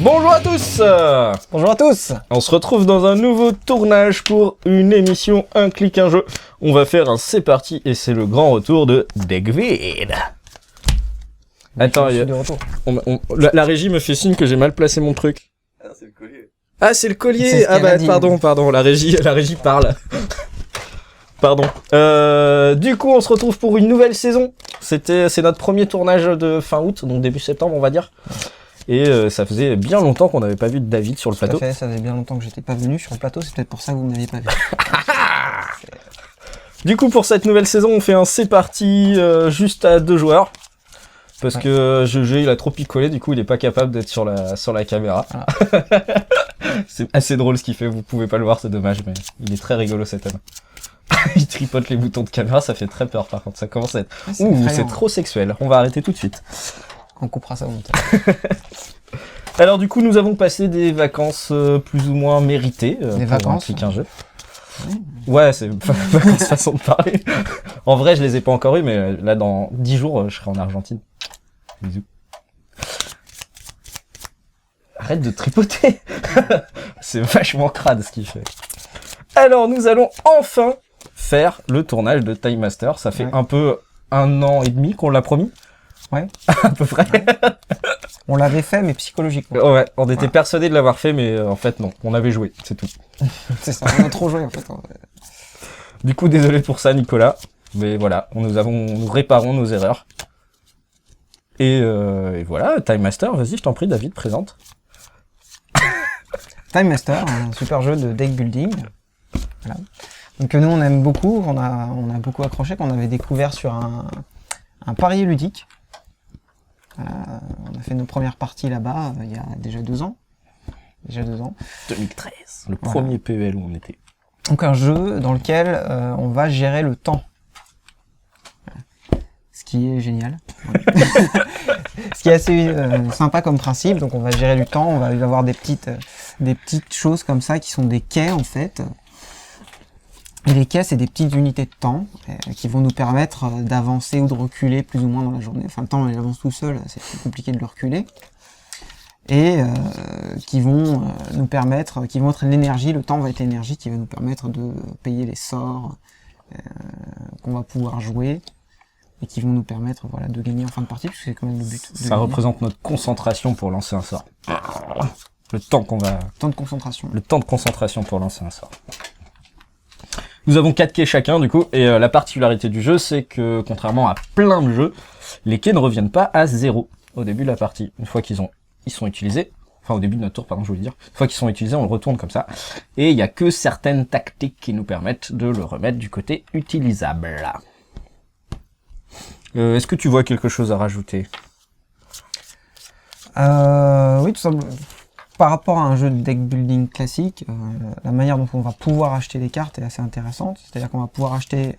Bonjour à tous. Bonjour à tous. On se retrouve dans un nouveau tournage pour une émission Un clic un jeu. On va faire un c'est parti et c'est le grand retour de Degvid. Attends, Je suis de retour. la régie me fait signe que j'ai mal placé mon truc. Ah, c'est le collier. Ah, c'est le collier. C'est ce Ah qu'elle bah a dit. pardon, la régie parle. Pardon. Du coup, on se retrouve pour une nouvelle saison. C'est notre premier tournage de fin août, donc début septembre, on va dire. Et ça faisait bien longtemps qu'on n'avait pas vu de David sur le Tout à plateau. fait, ça faisait bien longtemps que j'étais pas venu sur le plateau, c'est peut-être pour ça que vous ne m'aviez pas vu. Du coup, pour cette nouvelle saison, on fait un c'est parti juste à 2 joueurs. Parce que GG, il a trop picolé, du coup, il est pas capable d'être sur la caméra. Voilà. C'est assez drôle ce qu'il fait, vous pouvez pas le voir, c'est dommage, mais il est très rigolo cet homme. Il tripote les boutons de caméra, ça fait très peur par contre, ça commence à être... C'est Ouh, effrayant. c'est trop sexuel, on va arrêter tout de suite. On coupera ça au montage. Alors du coup, nous avons passé des vacances plus ou moins méritées. Des pour vacances, Un jeu. Ouais, c'est vacances façon de parler. En vrai, je les ai pas encore eu, mais là, dans 10 jours, je serai en Argentine. Bisous. Arrête de tripoter. C'est vachement crade ce qu'il fait. Alors, nous allons enfin faire le tournage de Time Master. Ça fait un peu 1 an et demi qu'on l'a promis. Ouais. À peu près. On l'avait fait, mais psychologiquement. Ouais, on était persuadés de l'avoir fait, mais en fait non, on avait joué, c'est tout. C'est ça, on a trop joué en fait. Du coup, désolé pour ça, Nicolas, mais voilà, nous réparons nos erreurs. Et voilà, Time Master, vas-y, je t'en prie, David, présente. Time Master, un super jeu de deck building. Voilà. Donc nous on aime beaucoup, on a beaucoup accroché, qu'on avait découvert sur un pari ludique. On a fait nos premières parties là-bas il y a déjà 2 ans. 2013, le premier PEL où on était. Donc un jeu dans lequel on va gérer le temps. Ce qui est génial. Ce qui est assez sympa comme principe. Donc on va gérer du temps, on va avoir des petites choses comme ça qui sont des quais en fait. Et les quais, c'est des petites unités de temps qui vont nous permettre d'avancer ou de reculer plus ou moins dans la journée. Enfin, le temps, il avance tout seul, c'est plus compliqué de le reculer. Et qui vont nous permettre, qui vont être l'énergie, le temps va être l'énergie qui va nous permettre de payer les sorts qu'on va pouvoir jouer et qui vont nous permettre voilà, de gagner en fin de partie, parce que c'est quand même le but. Ça représente notre concentration pour lancer un sort. Le temps Temps de concentration. Le temps de concentration pour lancer un sort. Nous avons 4 quais chacun du coup, et la particularité du jeu, c'est que contrairement à plein de jeux, les quais ne reviennent pas à 0 au début de la partie. Une fois ils sont utilisés, enfin au début de notre tour, pardon, je voulais dire, une fois qu'ils sont utilisés, on le retourne comme ça, et il y a que certaines tactiques qui nous permettent de le remettre du côté utilisable. Est-ce que tu vois quelque chose à rajouter? Oui, tout simplement. Par rapport à un jeu de deck building classique, la manière dont on va pouvoir acheter des cartes est assez intéressante. C'est-à-dire qu'on va pouvoir acheter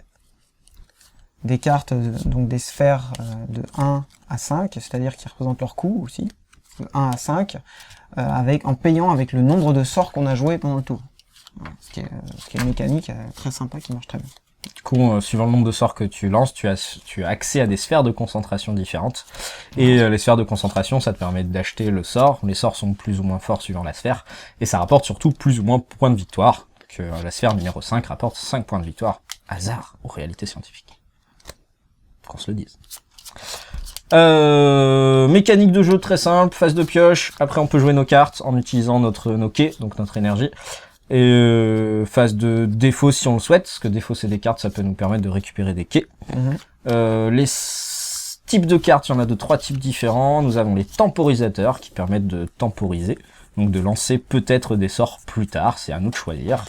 des cartes, donc des sphères de 1 à 5, c'est-à-dire qui représentent leur coût aussi, de 1 à 5, en payant avec le nombre de sorts qu'on a joué pendant le tour. Voilà, ce qui est une mécanique très sympa qui marche très bien. Du coup, suivant le nombre de sorts que tu lances, tu as accès à des sphères de concentration différentes. Et les sphères de concentration, ça te permet d'acheter le sort. Les sorts sont plus ou moins forts suivant la sphère. Et ça rapporte surtout plus ou moins points de victoire. Que la sphère numéro 5 rapporte 5 points de victoire. Hasard aux réalités scientifiques. Qu'on se le dise. Mécanique de jeu très simple, phase de pioche. Après, on peut jouer nos cartes en utilisant nos quais, donc notre énergie. Et phase de défaut si on le souhaite, parce que défausser des cartes, ça peut nous permettre de récupérer des quais. Les types de cartes, il y en a de 3 types différents. Nous avons les temporisateurs qui permettent de temporiser, donc de lancer peut-être des sorts plus tard, c'est à nous de choisir.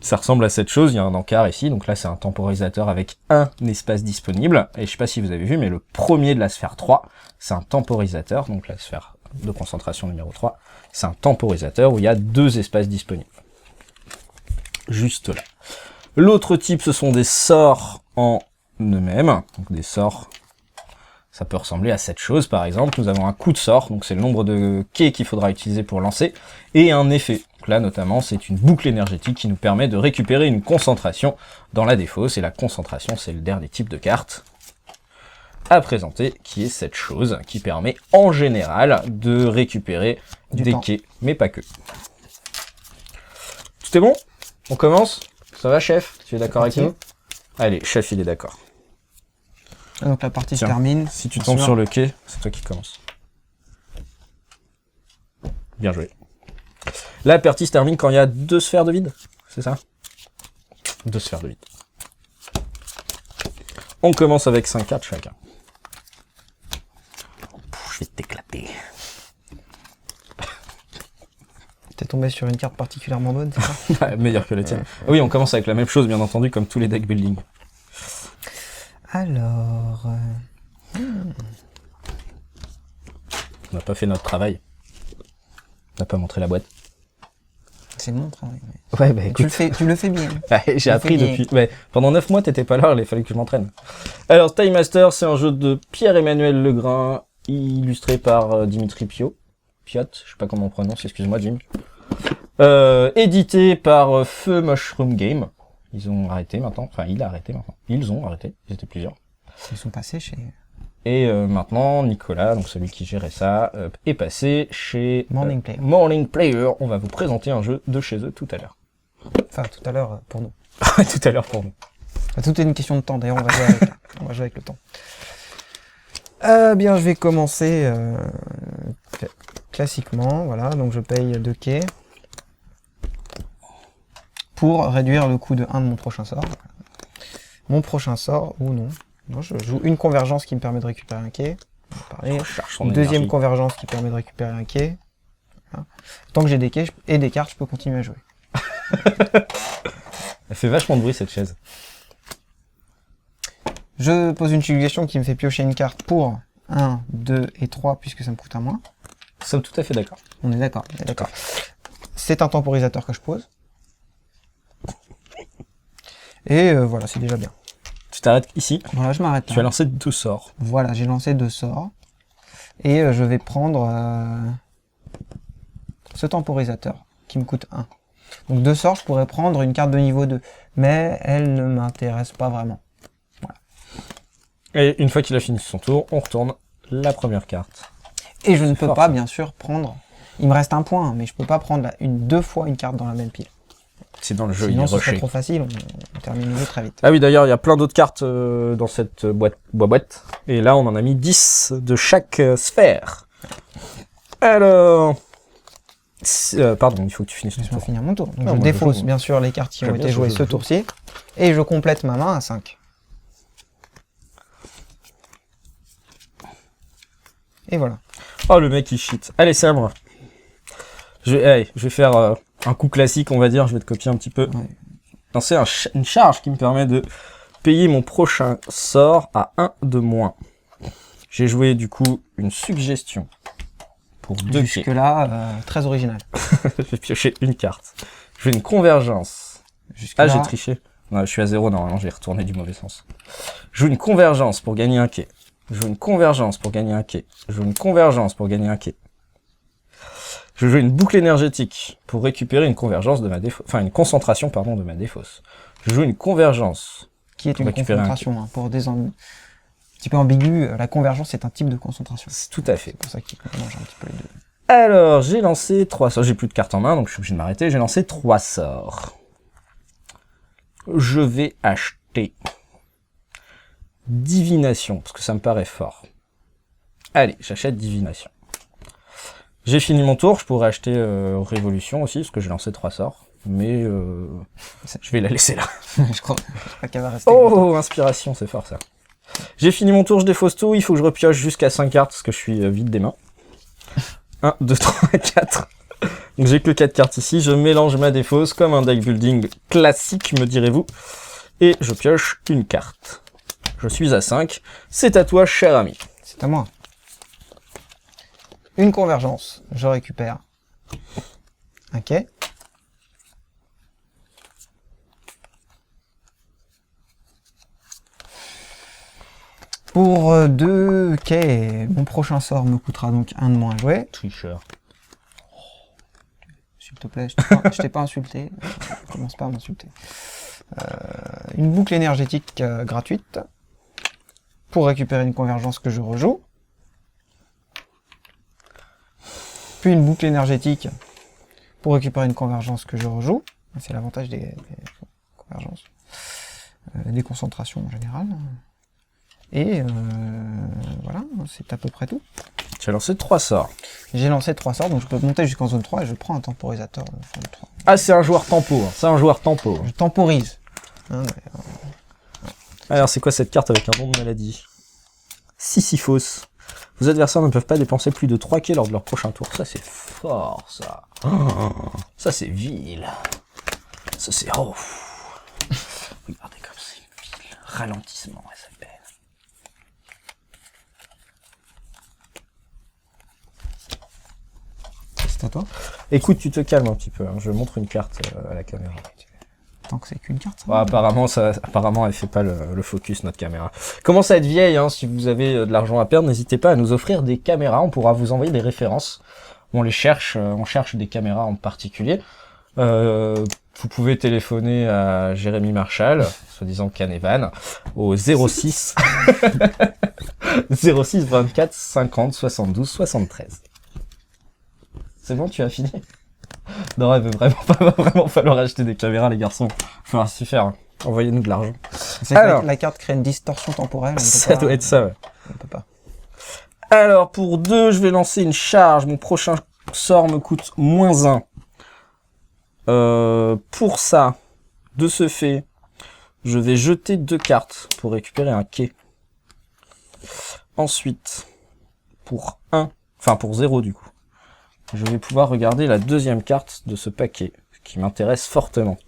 Ça ressemble à cette chose, il y a un encart ici, donc là c'est un temporisateur avec un espace disponible, et je sais pas si vous avez vu, mais le premier de la sphère 3, c'est un temporisateur, donc la sphère de concentration numéro 3, c'est un temporisateur où il y a 2 espaces disponibles. Juste là. L'autre type, ce sont des sorts en eux-mêmes, donc des sorts, ça peut ressembler à cette chose par exemple. Nous avons un coup de sort, donc c'est le nombre de quais qu'il faudra utiliser pour lancer, et un effet. Donc là notamment, c'est une boucle énergétique qui nous permet de récupérer une concentration dans la défausse, et la concentration c'est le dernier type de carte. à présenter, qui est cette chose qui permet en général de récupérer des quais, mais pas que. Tout est bon? On commence? Ça va, chef? Tu es d'accord avec nous? Allez, chef, il est d'accord. Donc la partie se termine. Si tu tombes sur le quai, c'est toi qui commence. Bien joué. La partie se termine quand il y a 2 sphères de vide, c'est ça? 2 sphères de vide. On commence avec 5 cartes chacun. Je vais t'éclater. T'es tombé sur une carte particulièrement bonne, c'est ça? Meilleure que la tienne. Oui, on commence avec la même chose, bien entendu, comme tous les deck building. Alors... On n'a pas fait notre travail. On n'a pas montré la boîte. C'est mon travail. Ouais, bah écoute. Tu le fais bien. J'ai appris depuis... Ouais, pendant 9 mois, t'étais pas là, il fallait que je m'entraîne. Alors, Time Master, c'est un jeu de Pierre-Emmanuel Legrain, illustré par Dimitri Piot. Piot, je sais pas comment on prononce, excuse-moi Jim. Édité par Feu Mushroom Game. Ils ont arrêté maintenant. Enfin, il a arrêté maintenant. Ils ont arrêté. Ils étaient plusieurs. Ils sont passés chez... Et maintenant, Nicolas, donc celui qui gérait ça, est passé chez Morning Player. Morning Player. On va vous présenter un jeu de chez eux tout à l'heure. Enfin, tout à l'heure pour nous. Tout à l'heure pour nous. Tout est une question de temps. D'ailleurs, on va jouer avec, on va jouer avec le temps. Bien, je vais commencer classiquement. Voilà, donc je paye 2 quais pour réduire le coût de 1 de mon prochain sort. Mon prochain sort, ou non. Non, je joue une convergence qui me permet de récupérer un quai. Une deuxième convergence qui permet de récupérer un quai. Voilà. Tant que j'ai des quais et des cartes, je peux continuer à jouer. Elle fait vachement de bruit cette chaise. Je pose une suggestion qui me fait piocher une carte pour 1, 2 et 3 puisque ça me coûte un moins. Nous sommes tout à fait d'accord. On est d'accord, C'est un temporisateur que je pose. Et voilà, c'est déjà bien. Tu t'arrêtes ici. Voilà, je m'arrête là. Tu as lancé 2 sorts. Voilà, j'ai lancé 2 sorts. Et je vais prendre ce temporisateur qui me coûte 1. Donc 2 sorts, je pourrais prendre une carte de niveau 2. Mais elle ne m'intéresse pas vraiment. Voilà. Et une fois qu'il a fini son tour, on retourne la première carte. Et je ne peux pas, bien sûr, prendre... Il me reste un point, mais je peux pas prendre 2 fois une carte dans la même pile. C'est dans le jeu, sinon, il est ce serait rushé. trop facile, on termine le jeu très vite. Ah oui, d'ailleurs, il y a plein d'autres cartes dans cette boîte. Et là, on en a mis 10 de chaque sphère. Alors... pardon, il faut que tu finisses ton Laisse-moi tour. finir mon tour. Donc Non, je moi, défausse je joue. bien sûr les cartes qui ont été jouées ce tour-ci. Et je complète ma main à 5. Et voilà. Oh, le mec, il cheat. Allez, c'est à moi. Je vais faire un coup classique, on va dire. Je vais te copier un petit peu. Ouais. Lancer une charge qui me permet de payer mon prochain sort à 1 de moins. J'ai joué, du coup, une suggestion pour 2 quais. Jusque-là, très original. Je vais piocher une carte. Je vais une convergence. Jusque-là, Ah, j'ai triché. Non, je suis à 0, normalement, j'ai retourné du mauvais sens. Je joue une convergence pour gagner un quai. Je joue une convergence pour gagner un quai. Je joue une convergence pour gagner un quai. Je joue une boucle énergétique pour récupérer une convergence de ma défausse. Enfin, une concentration, pardon, de ma défausse. Je joue une convergence. qui est pour une récupérer un concentration. Hein, pour des un petit peu ambigu, la convergence est un type de concentration. C'est tout à fait. C'est pour ça qu'il mélange un petit peu les deux. Alors, j'ai lancé 3 sorts. J'ai plus de cartes en main, donc je suis obligé de m'arrêter. J'ai lancé 3 sorts. Je vais acheter Divination, parce que ça me paraît fort. Allez, j'achète Divination. J'ai fini mon tour, je pourrais acheter Révolution aussi, parce que j'ai lancé 3 sorts. Mais je vais la laisser là. Je crois pas qu'elle va rester. Oh, inspiration, c'est fort ça. J'ai fini mon tour, je défausse tout. Il faut que je repioche jusqu'à 5 cartes, parce que je suis vide des mains. 1, 2, 3, 4. Donc j'ai que 4 cartes ici. Je mélange ma défausse comme un deck building classique, me direz-vous. Et je pioche une carte. Je suis à 5. C'est à toi, cher ami. C'est à moi. Une convergence. Je récupère un quai. Pour 2 quais, mon prochain sort me coûtera donc 1 de moins à jouer. Tricheur. S'il te plaît, je t'ai pas insulté. Commence pas à m'insulter. Une boucle énergétique gratuite. pour récupérer une convergence que je rejoue. Puis une boucle énergétique pour récupérer une convergence que je rejoue. C'est l'avantage des convergences. Des concentrations en général. Et voilà, c'est à peu près tout. Tu as lancé 3 sorts. J'ai lancé 3 sorts, donc je peux monter jusqu'en zone 3 et je prends un temporisateur de zone 3. Ah, c'est un joueur tempo. Hein. C'est un joueur tempo. Je temporise. Hein, Alors, c'est quoi cette carte avec un nom de maladie? Sisyphos. Vos adversaires ne peuvent pas dépenser plus de 3 quais lors de leur prochain tour. Ça, c'est fort, ça. Ça, c'est vil. Ça, c'est... Oh. Regardez comme c'est vil. Ralentissement, elle s'appelle. c'est à toi. Écoute, tu te calmes un petit peu. Hein. Je montre une carte à la caméra. Tant que c'est qu'une carte, ça. Bon, apparemment, elle fait pas le focus, notre caméra. Commence à être vieille, hein. Si vous avez de l'argent à perdre, n'hésitez pas à nous offrir des caméras. On pourra vous envoyer des références. On les cherche, on cherche des caméras en particulier. Vous pouvez téléphoner à Jérémy Marshall, soi-disant Canevan, au 06 06 24 50 72 73. C'est bon, tu as fini? Non, il va vraiment falloir acheter des caméras, les garçons. Faut s'y faire. Hein. Envoyez-nous de l'argent. C'est que la carte crée une distorsion temporelle. Ça doit être ça, ouais. On peut pas. Alors, pour 2, je vais lancer une charge. Mon prochain sort me coûte -1. Pour ça, de ce fait, je vais jeter 2 cartes pour récupérer un quai. Ensuite, pour 0 du coup, je vais pouvoir regarder la deuxième carte de ce paquet, qui m'intéresse fortement.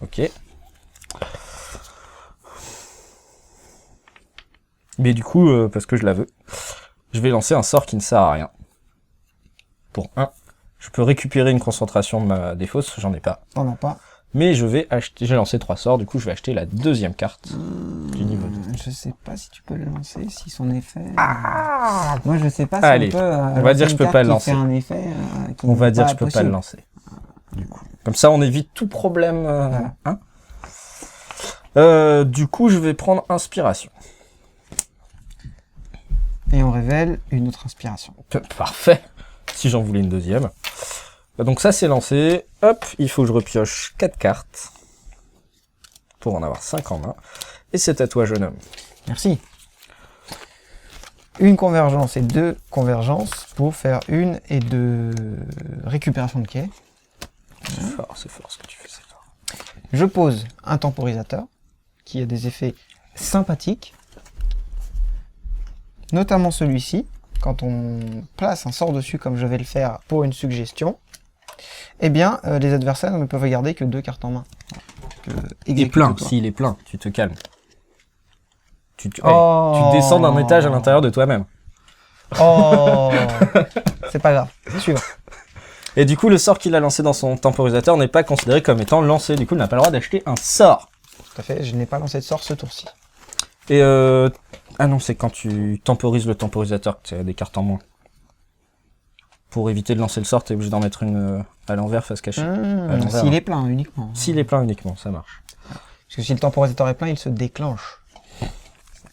Ok. Mais du coup, parce que je la veux, je vais lancer un sort qui ne sert à rien. Pour 1, je peux récupérer une concentration de ma défausse, j'en ai pas. T'en as pas. Mais je vais acheter, j'ai lancé 3 sorts, du coup je vais acheter la deuxième carte du niveau 2. Je sais pas si tu peux le lancer, si son effet... Moi je sais pas si Allez, on peut... on va dire que je peux pas le lancer. Un effet, on va dire que je peux pas le lancer. Du coup. Comme ça on évite tout problème. Voilà. Hein. Du coup je vais prendre inspiration. Et on révèle une autre inspiration. Parfait. Si j'en voulais une deuxième. Donc ça c'est lancé. Hop, il faut que je repioche 4 cartes. Pour en avoir 5 en main. Et c'est à toi, jeune homme. Merci. Une convergence et 2 convergences pour faire 1 et 2 récupération de quai. C'est fort ce que tu fais, c'est fort. Je pose un temporisateur qui a des effets sympathiques. Notamment celui-ci. Quand on place un sort dessus comme je vais le faire pour une suggestion, eh bien, les adversaires ne peuvent garder que 2 cartes en main. Et plein, s'il est plein, tu te calmes. Tu descends d'un étage à l'intérieur de toi-même. Oh. C'est pas grave, suivant. Et du coup, le sort qu'il a lancé dans son temporisateur n'est pas considéré comme étant lancé. Du coup, il n'a pas le droit d'acheter un sort. Tout à fait, je n'ai pas lancé de sort ce tour-ci. Et ah non, c'est quand tu temporises le temporisateur que tu as des cartes en moins. Pour éviter de lancer le sort, tu es obligé d'en mettre une à l'envers, face cachée. S'il est plein uniquement. S'il est plein uniquement, ça marche. Parce que si le temporisateur est plein, il se déclenche.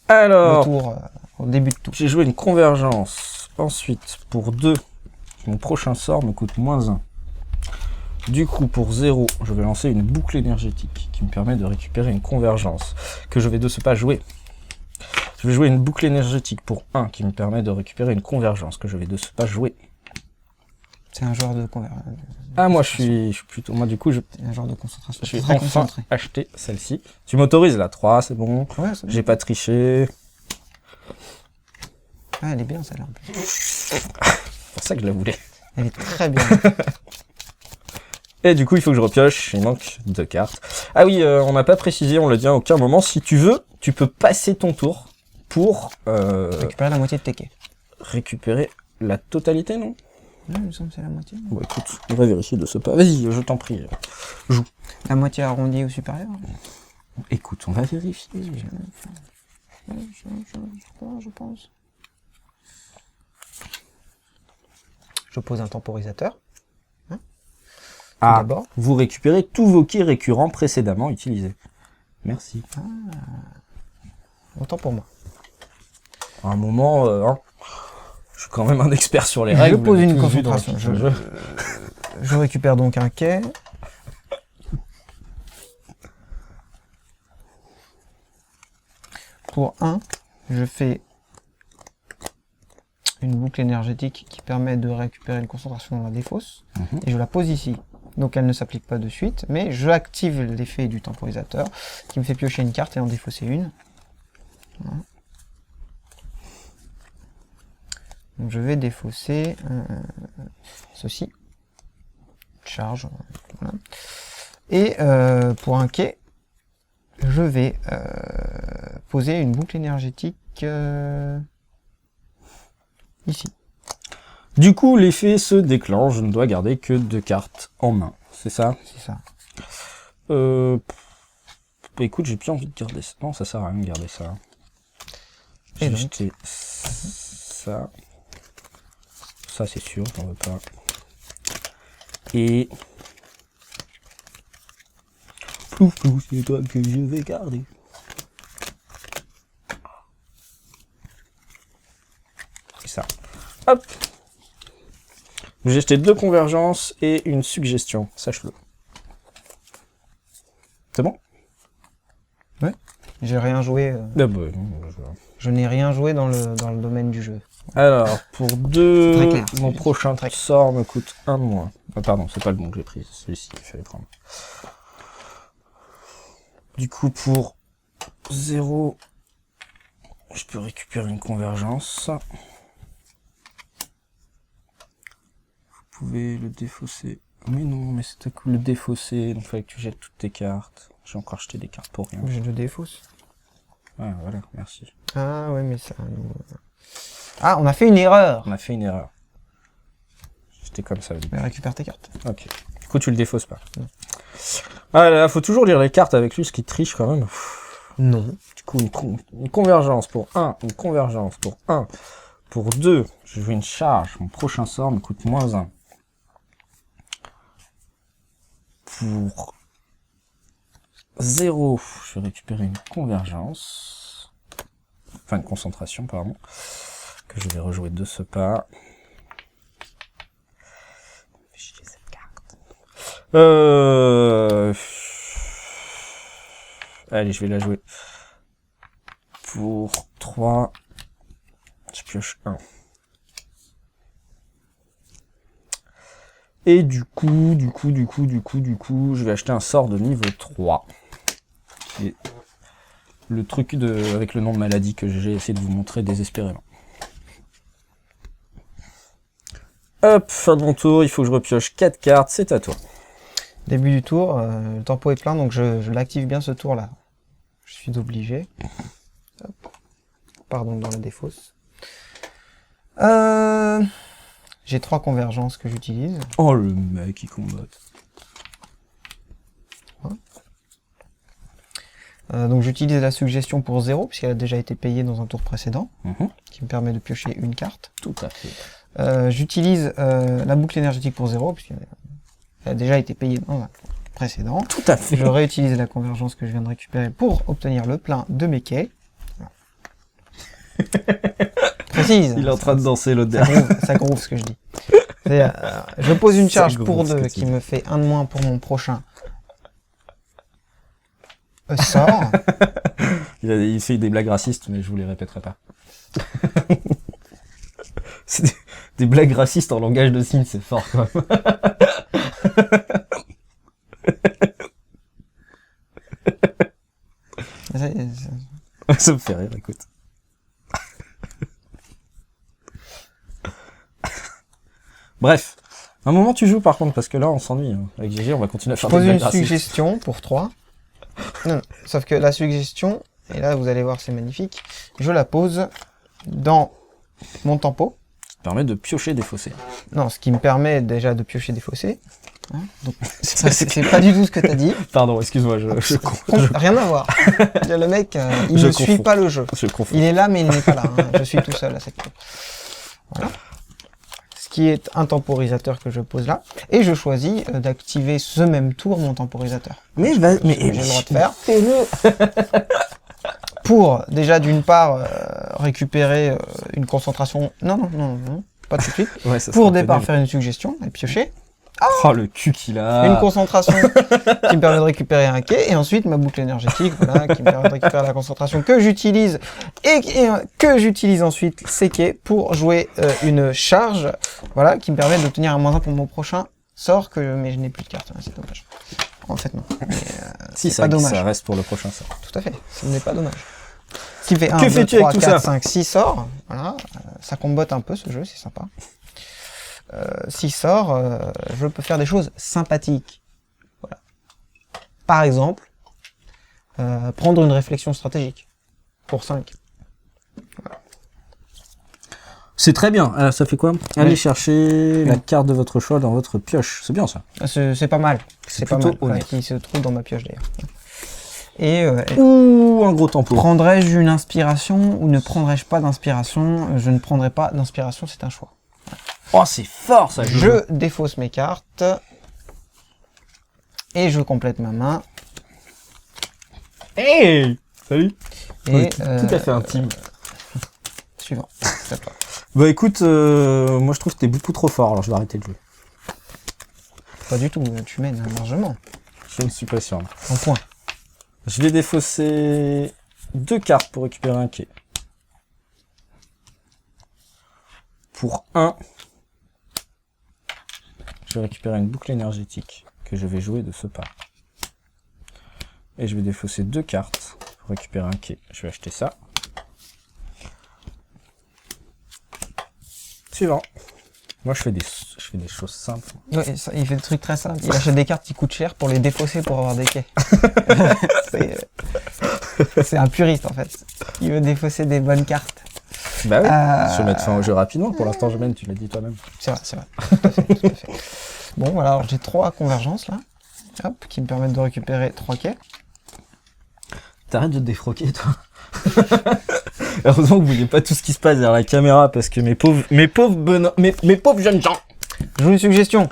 Alors, le tour, au début de tout. J'ai joué une convergence. Ensuite, pour 2, mon prochain sort me coûte -1. Du coup, pour 0, je vais lancer une boucle énergétique qui me permet de récupérer une convergence que je vais de ce pas jouer. Je vais jouer une boucle énergétique pour 1 qui me permet de récupérer une convergence que je vais de ce pas jouer. C'est un joueur de convergence. Ah, moi je suis plutôt... Moi du coup, C'est un genre de concentration. je vais enfin acheter celle-ci. Tu m'autorises là, 3, c'est bon. Ouais, c'est bon. J'ai pas triché. Ah, elle est bien celle-là en plus. C'est pour ça que je la voulais. Elle est très bien. Et du coup, il faut que je repioche. Il manque 2 cartes. Ah oui, on n'a pas précisé, on l'a dit à aucun moment. Si tu veux, tu peux passer ton tour pour Récupérer la moitié de tes quais. récupérer la totalité, non? Ouais, il me semble que c'est la moitié. Bon, écoute, on va vérifier de ce pas. Vas-y, je t'en prie. Joue. La moitié arrondie au supérieur. Écoute, on va vérifier. Je pense. Je pose un temporisateur. Ah, D'abord. vous récupérez tous vos quais récurrents précédemment utilisés. Merci. autant pour moi. À un moment, hein, je suis quand même un expert sur les Je règles. pose vous l'avez une tous vu dans le concentration. petit jeu. Je récupère donc un quai. Pour 1, je fais une boucle énergétique qui permet de récupérer une concentration dans la défausse. Et je la pose ici. Donc elle ne s'applique pas de suite, mais je active l'effet du temporisateur qui me fait piocher une carte et en défausser une. Voilà. Donc je vais défausser ceci. Charge. Voilà. Et pour un quai, je vais poser une boucle énergétique ici. Du coup, l'effet se déclenche. Je ne dois garder que 2 cartes en main. C'est ça? C'est ça. Bah, écoute, j'ai bien envie de garder ça. Non, ça sert à rien de garder ça. Et J'ai donc jeté ça. Ça, c'est sûr, j'en veux pas. Et... Plouf, plouf, c'est toi que je vais garder. C'est ça. Hop. J'ai acheté 2 convergences et une suggestion, sache-le. C'est bon? J'ai rien joué. Ah bah, non, Je n'ai rien joué dans le domaine du jeu. Alors, pour C'est 2, très clair. mon prochain Très clair. sort me coûte 1 de moins. Ah, pardon, c'est pas le bon que j'ai pris, c'est celui-ci qu'il fallait prendre. Du coup, pour 0, je peux récupérer une convergence. Vous pouvez le défausser. Mais non, mais c'était cool le défausser, donc il fallait que tu jettes toutes tes cartes. J'ai encore jeté des cartes pour rien. Je le défausse. Ah, voilà, merci. Ah ouais, mais ça... Ah, on a fait une erreur. On a fait une erreur. J'étais comme ça au début. Mais récupère tes cartes. Ok. Du coup, tu le défausses pas. Ah là, faut toujours lire les cartes avec lui, ce qui triche quand même. Non. Du coup, une convergence pour 1, une convergence pour 1, pour 2, je veux une charge. Mon prochain sort me coûte moins 1. Pour 0, je vais récupérer une convergence. Enfin, une concentration, pardon. Que je vais rejouer de ce pas. J'ai cette carte. Allez, je vais la jouer. Pour 3, je pioche 1. Et du coup, je vais acheter un sort de niveau 3. Et le truc avec le nom de maladie que j'ai essayé de vous montrer désespérément. Hop, fin de mon tour, il faut que je repioche 4 cartes, c'est à toi. Début du tour, le tempo est plein, donc je l'active bien ce tour-là. Je suis obligé. Hop. Pardon, dans la défausse. J'ai 3 convergences que j'utilise. Oh, le mec, il combatte. Donc j'utilise la suggestion pour 0, puisqu'elle a déjà été payée dans un tour précédent, qui me permet de piocher une carte. Tout à fait. J'utilise la boucle énergétique pour 0, puisqu'elle a déjà été payée dans un tour précédent. Tout à fait. Je réutilise la convergence que je viens de récupérer pour obtenir le plein de mes quais. Précise. Il est en train de danser l'autre derrière. Ça groove ce que je dis. Je pose une charge groove, pour ce que 2 tu qui dis. me fait 1 de moins pour mon prochain sort. Il fait des blagues racistes, mais je vous les répéterai pas. C'est des blagues racistes en langage de signes, c'est fort quand même. Ça me fait rire, écoute. Bref. Un moment tu joues par contre, parce que là on s'ennuie. Hein. Avec GG, on va continuer à Je faire pose des une blagues racistes. suggestion pour 3. Non, sauf que la suggestion, et là vous allez voir c'est magnifique, je la pose dans mon tempo. Ça te permet de piocher des fossés. Non, ce qui me permet déjà de piocher des fossés. Hein, donc ça, c'est pas du tout ce que t'as dit. Pardon, excuse-moi, je Rien à voir. Le mec, il Je ne suit confonds. pas le jeu. confonds. Il est là, mais il n'est pas là. Hein. Je suis tout seul à cette tour. Voilà. Ce qui est un temporisateur que je pose là. Et je choisis d'activer ce même tour mon temporisateur. Mais j'ai le droit de faire. Fais-le. pour, déjà, d'une part, récupérer une concentration... Non, pas tout de suite. Ouais, ça Pour sera un peu départ, nul. faire une suggestion et piocher. Oh, le cul qu'il a. Une concentration qui me permet de récupérer un quai, et ensuite ma boucle énergétique, voilà, qui me permet de récupérer la concentration que j'utilise, et que j'utilise ensuite ces quais pour jouer une charge, voilà, qui me permet d'obtenir un -1 pour mon prochain sort, mais je n'ai plus de cartes, hein, c'est dommage. En fait, non. Mais, Si, c'est pas dommage. ça reste pour le prochain sort. Tout à fait, ce n'est pas dommage. Ce qui fait 1, Que 2, fais-tu 3, avec tout 4, ça 5, 6 sorts, voilà, ça combotte un peu ce jeu, c'est sympa. 6 sorts, je peux faire des choses sympathiques. Voilà. Par exemple, prendre une réflexion stratégique pour 5. C'est très bien. Alors, ça fait quoi? Allez Oui. chercher la carte de votre choix dans votre pioche. C'est bien ça. C'est pas mal. C'est pas plutôt mal. honnête. Qui se trouve dans ma pioche d'ailleurs. Et Ouh, un gros tempo. prendrais-je une inspiration ou ne prendrais-je pas d'inspiration? Je ne prendrai pas d'inspiration, c'est un choix. Oh, c'est fort ça. Je défausse mes cartes et je complète ma main. Hey, salut. Et Tout à fait intime. suivant. C'est à toi. Bah écoute, moi je trouve que t'es beaucoup trop fort, alors je vais arrêter de jouer. Pas du tout, tu mènes largement. Je ne suis pas sûr. En point. Je vais défausser 2 cartes pour récupérer un quai. Pour 1, je vais récupérer une boucle énergétique que je vais jouer de ce pas. Et je vais défausser 2 cartes pour récupérer un quai. Je vais acheter ça. Suivant. Moi je fais des choses simples. Ouais, ça, il fait des trucs très simples. Il achète des cartes qui coûtent cher pour les défausser pour avoir des quais. C'est un puriste en fait. Il veut défausser des bonnes cartes. Bah oui, je vais mettre fin au jeu rapidement. Pour l'instant je mène, tu l'as dit toi-même. C'est vrai, c'est vrai. Tout à fait, tout à fait. Bon, voilà, alors j'ai 3 convergences là. Hop, qui me permettent de récupérer 3 quais. T'arrêtes de te défroquer, toi. Heureusement que vous voyez pas tout ce qui se passe derrière la caméra, parce que mes pauvres jeunes gens. Je joue une suggestion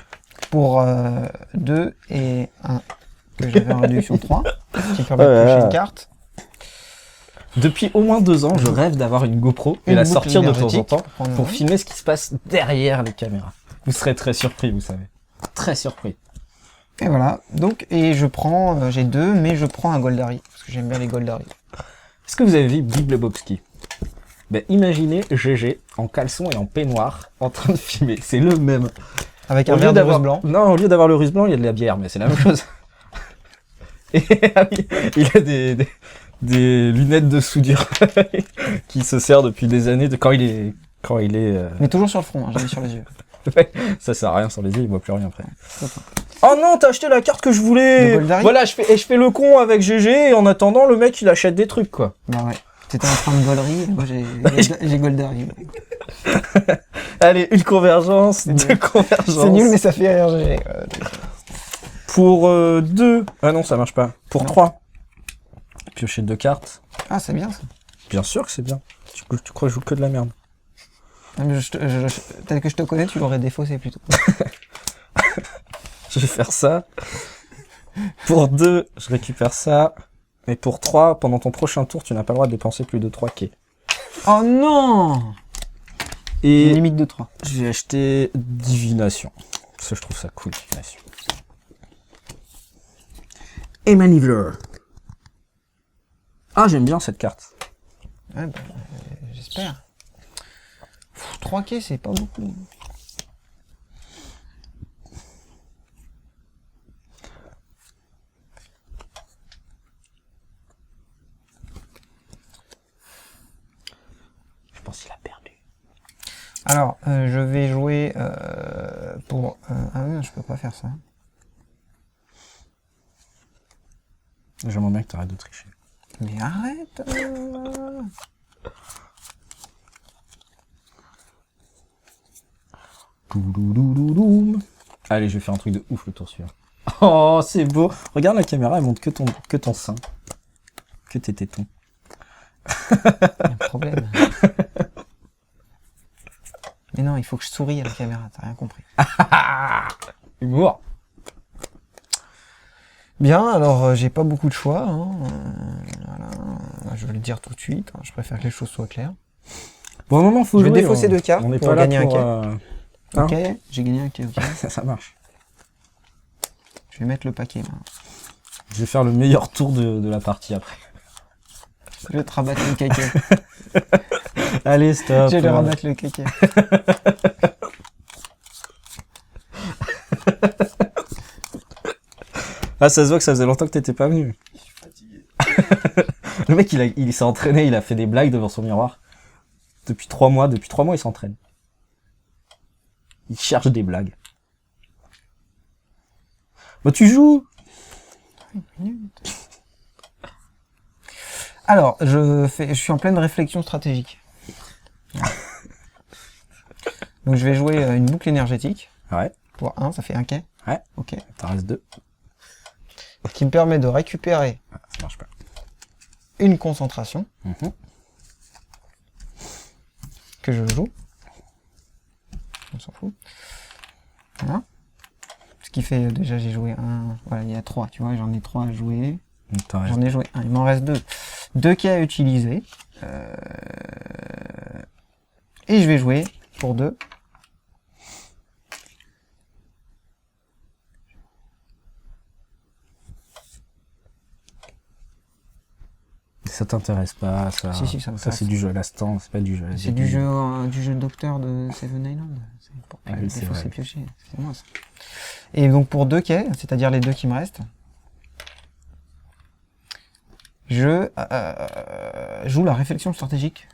pour 2 et 1 que j'avais en réduction 3, qui permet de piocher une carte. Depuis au moins 2 ans, je rêve d'avoir une GoPro et Une la boucle sortir de temps en énergétique temps prendre pour un. filmer ce qui se passe derrière les caméras. Vous serez très surpris, vous savez. Très surpris. Et voilà, donc, et je prends, j'ai 2, mais je prends un Goldari, parce que j'aime bien les Goldari. Est-ce que vous avez vu Big Lebowski? Ben, imaginez GG en caleçon et en peignoir en train de filmer. C'est le même. Avec un verre de rose blanc. Non, au lieu d'avoir le russe blanc, il y a de la bière, mais c'est la même chose. Et ah oui, il a des lunettes de soudure qui se sert depuis des années de quand il est Mais toujours sur le front, hein, jamais sur les yeux. ouais, ça sert à rien sur les yeux, il voit plus rien après. Oh non, t'as acheté la carte que je voulais. De Goldari. Voilà, je fais le con avec GG et en attendant le mec il achète des trucs quoi. Bah ouais. T'étais en train de Gollery, moi j'ai Goldari. Allez, une convergence, 2 convergences. C'est nul, mais ça fait rire GG. Pour 2. Ah non, ça marche pas. Pour Non. 3. Piocher 2 cartes. Ah, c'est bien ça. Bien sûr que c'est bien. Tu crois que je joue que de la merde. Non, mais tel que je te connais, tu l'aurais défaussé plutôt. Je vais faire ça. Pour 2, je récupère ça. Et pour 3, pendant ton prochain tour, tu n'as pas le droit de dépenser plus de 3 quais. Oh non! Une Et limite de 3. je vais acheter Divination. Parce que je trouve ça cool, Divination. Et Manivler. Ah, j'aime bien cette carte. Ouais, bah, j'espère. 3 quais, c'est pas beaucoup. Je pense qu'il a perdu. Alors, je vais jouer pour... ah non, je peux pas faire ça. J'aimerais bien que tu arrêtes de tricher. Mais arrête Doudoudoudoudoum. Allez, je vais faire un truc de ouf le tour suivant. Oh, c'est beau. Regarde la caméra, elle montre que ton sein. Que tes tétons. Il y a un problème. Mais non, il faut que je sourie à la caméra, t'as rien compris. Humour. Bien, alors j'ai pas beaucoup de choix. Hein. je vais le dire tout de suite, hein, je préfère que les choses soient claires. Bon, un moment, faut Je vais jouer. défausser 2 cartes On n'est pour pas là gagner pour... un quai. Hein Ok, j'ai gagné un quai, ok. ça marche. Je vais mettre le paquet, là. Je vais faire le meilleur tour de la partie après. Je vais te rabattre le kéké. Allez, stop. Je vais lui rabattre le kéké. Ah, ça se voit que ça faisait longtemps que t'étais pas venu. Je suis fatigué. Le mec, il s'est entraîné, il a fait des blagues devant son miroir. Depuis 3 mois, il s'entraîne. Il cherche des blagues. Bah, tu joues! Alors, je suis en pleine réflexion stratégique. Donc je vais jouer une boucle énergétique. Ouais. Pour 1, ça fait un quai. Ouais. Ok. T'en restes 2. Qui me permet de récupérer Ah, ça marche pas. une concentration que je joue. On s'en fout. Voilà. Ce qui fait, déjà j'ai joué un... Voilà, il y a 3, tu vois, j'en ai 3 à jouer. J'en ai joué un, il m'en reste 2. 2 quais à utiliser. Et je vais jouer pour 2. Ça t'intéresse pas, ça. Si, ça me Ça, passe. c'est du jeu à l'instant, c'est pas du jeu à la C'est du jeu docteur de Seven Island. C'est pour Ah oui, c'est vrai. piocher. C'est moi ça. Et donc pour 2 quais, c'est-à-dire les 2 qui me restent, je joue la réflexion stratégique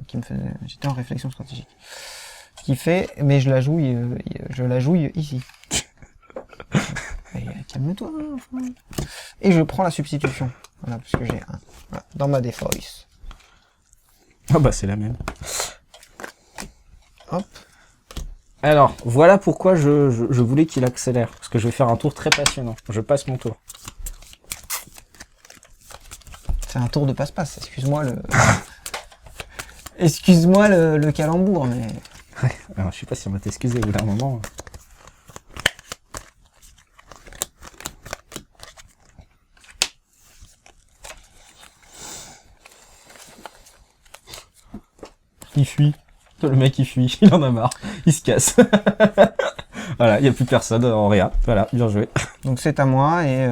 qui me faisait. J'étais en réflexion stratégique. Ce qui fait, mais je la jouille ici. Calme-toi. Enfin. Et je prends la substitution. Voilà, parce que j'ai un. Voilà, dans ma défausse. Ah bah c'est la même. Hop. Alors, voilà pourquoi je voulais qu'il accélère. Parce que je vais faire un tour très passionnant. Je passe mon tour. C'est un tour de passe-passe, excuse-moi le... excuse-moi le calembour, mais... Ouais, alors je sais pas si on va t'excuser au bout d'un moment. Il fuit. Le mec il fuit, il en a marre. Il se casse. Voilà, il n'y a plus personne en réa. Voilà, bien joué. Donc c'est à moi et...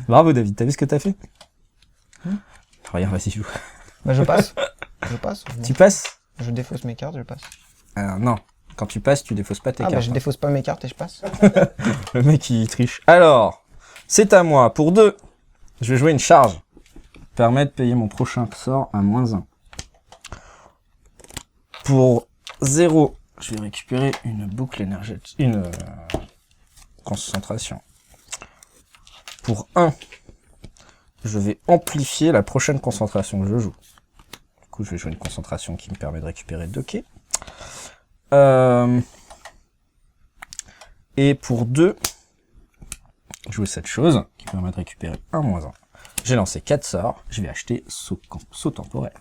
Bravo David, t'as vu ce que t'as fait? Regarde, vas-y, joue. Bah je passe. Je passe. Tu passes? Je défausse mes cartes, je passe. Non, quand tu passes, tu défausses pas tes Ah cartes. bah je défausse pas mes cartes et je passe. Le mec il triche. Alors, c'est à moi. Pour 2, je vais jouer une charge. Permet de payer mon prochain sort à -1. Pour 0, je vais récupérer une boucle énergétique, une concentration. Pour 1, je vais amplifier la prochaine concentration que je joue. Du coup, je vais jouer une concentration qui me permet de récupérer 2 quais. Et pour 2, jouer cette chose qui permet de récupérer un -1. J'ai lancé 4 sorts, je vais acheter saut temporaire.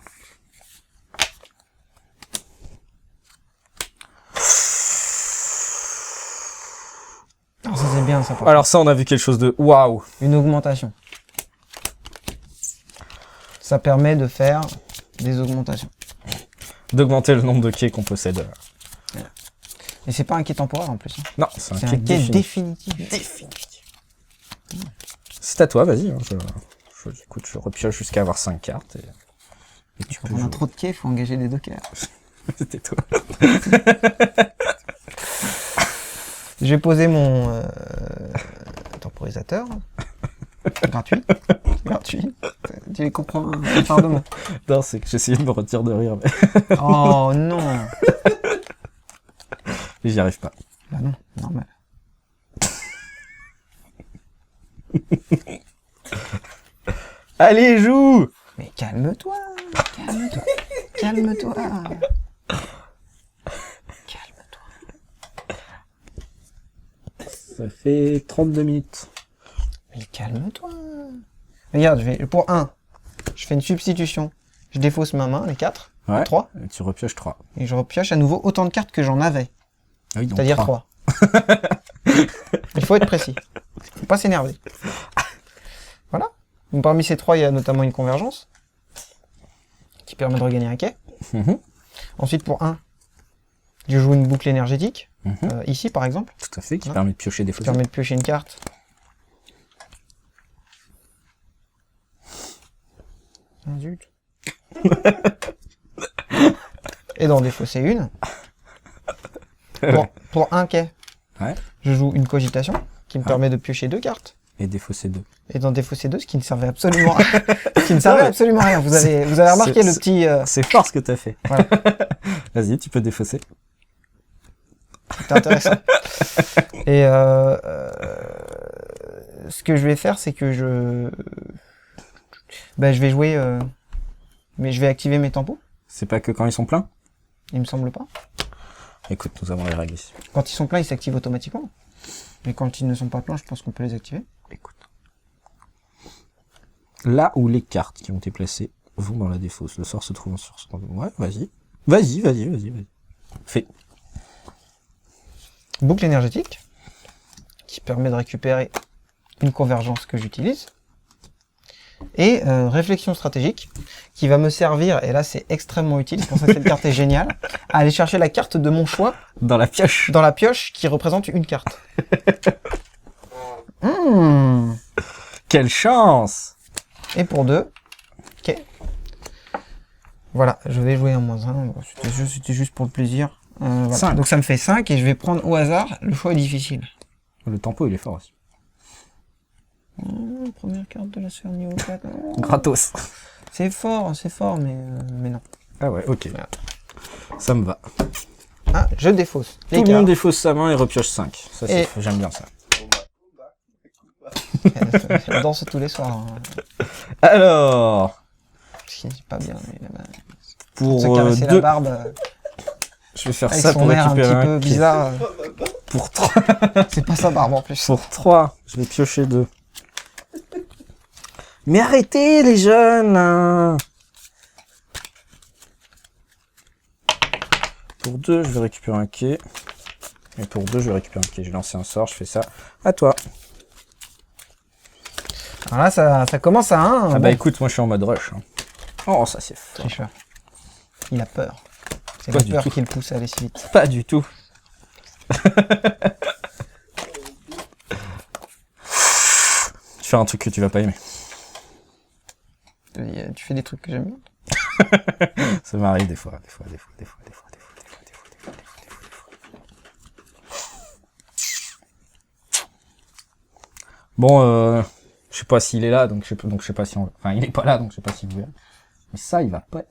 Alors ça c'est bien ça. Alors ça, on a vu quelque chose de waouh. Une augmentation. Ça permet de faire des augmentations. D'augmenter le nombre de quais qu'on possède. Et c'est pas un quai temporaire en plus. Hein. Non, c'est un C'est quai un quai définitif. définitif. C'est à toi, vas-y. Hein, écoute, je repioche jusqu'à avoir 5 cartes. Et tu Quand peux on a jouer. trop de quais, il faut engager des dockers. C'était toi. Je vais poser mon temporisateur. Gratuit. Gratuit. Tu les comprends pardon. Non, c'est que j'essayais de me retirer de rire, mais Oh non. j'y arrive pas. Bah non, normal. Allez, joue! Mais calme-toi. Calme-toi. Calme-toi. Calme-toi. Ça fait 32 minutes. Mais calme-toi. Regarde, pour 1, je fais une substitution. Je défausse ma main, les 4, Ouais. 3, Et tu repioches 3. et je repioche à nouveau autant de cartes que j'en avais. Ah oui, donc C'est-à-dire 3. Il faut être précis. Faut pas s'énerver. Voilà. Donc parmi ces 3, il y a notamment une convergence. qui permet de regagner un quai. Mhm. Ensuite, pour 1, je joue une boucle énergétique, Mhm. ici par exemple, Tout à fait, qui Hein permet de piocher des qui fausses. permet de piocher une carte. Ah, zut. Et d'en défausser une. Pour un quai, Ouais. je joue une cogitation, qui me Ah. permet de piocher 2 cartes. Et défausser 2. Et d'en défausser 2, ce qui ne servait absolument à rien. Ce qui ne servait absolument à rien. Vous avez remarqué le petit... C'est fort ce que t'as fait. Voilà. Vas-y, tu peux défausser. C'est intéressant. Et ce que je vais faire, c'est que je vais jouer... mais je vais activer mes tempos. C'est pas que quand ils sont pleins? Il me semble pas. Écoute, nous avons les règles ici. Quand ils sont pleins, ils s'activent automatiquement. Mais quand ils ne sont pas pleins, je pense qu'on peut les activer. Écoute. Là où les cartes qui ont été placées vont dans la défausse, le sort se trouve en source. Ouais, vas-y. Vas-y. Fais. Boucle énergétique, qui permet de récupérer une convergence que j'utilise. Et réflexion stratégique, qui va me servir, et là c'est extrêmement utile, c'est pour ça que cette carte est géniale, à aller chercher la carte de mon choix Dans la pioche. dans la pioche qui représente une carte. Quelle chance! Et pour 2, ok. Voilà, je vais jouer un -1, bon, c'était juste pour le plaisir. Voilà. 5. Donc ça me fait 5 et je vais prendre au hasard, le choix est difficile. Le tempo, il est fort aussi. Première carte de la sphère niveau 4. Gratos. C'est fort, mais non. Ah ouais, ok. Voilà. Ça me va. Ah, je défausse. Tout le monde défausse sa main et repioche 5. Ça, Et- j'aime bien ça. Elle danse tous les soirs. Hein. Alors, Ce qui n'est pas bien. Mais là-bas, pour se caresser la 2, barbe je vais faire avec ça son pour air un récupérer petit peu un quai. bizarre. Pour 3, C'est pas sa barbe en plus. pour 3, je vais piocher 2. Mais arrêtez les jeunes là. Pour 2, je vais récupérer un quai. Et pour 2, je vais récupérer un quai. Je vais lancer un sort, je fais ça. À toi. Alors là, ça commence à 1. Ah bah écoute, moi je suis en mode rush. Hein. Oh, ça c'est fort. Tricheur. Il a peur. C'est Pas la du peur tout. qui le pousse à aller si vite. Pas du tout. Je vais faire un truc que tu vas pas aimer. Tu fais des trucs que j'aime bien. Ça m'arrive des fois. Bon, je sais pas s'il est là, donc je sais pas si on... Enfin, il est pas là, donc je sais pas si vous verrez. Mais ça, il va pas...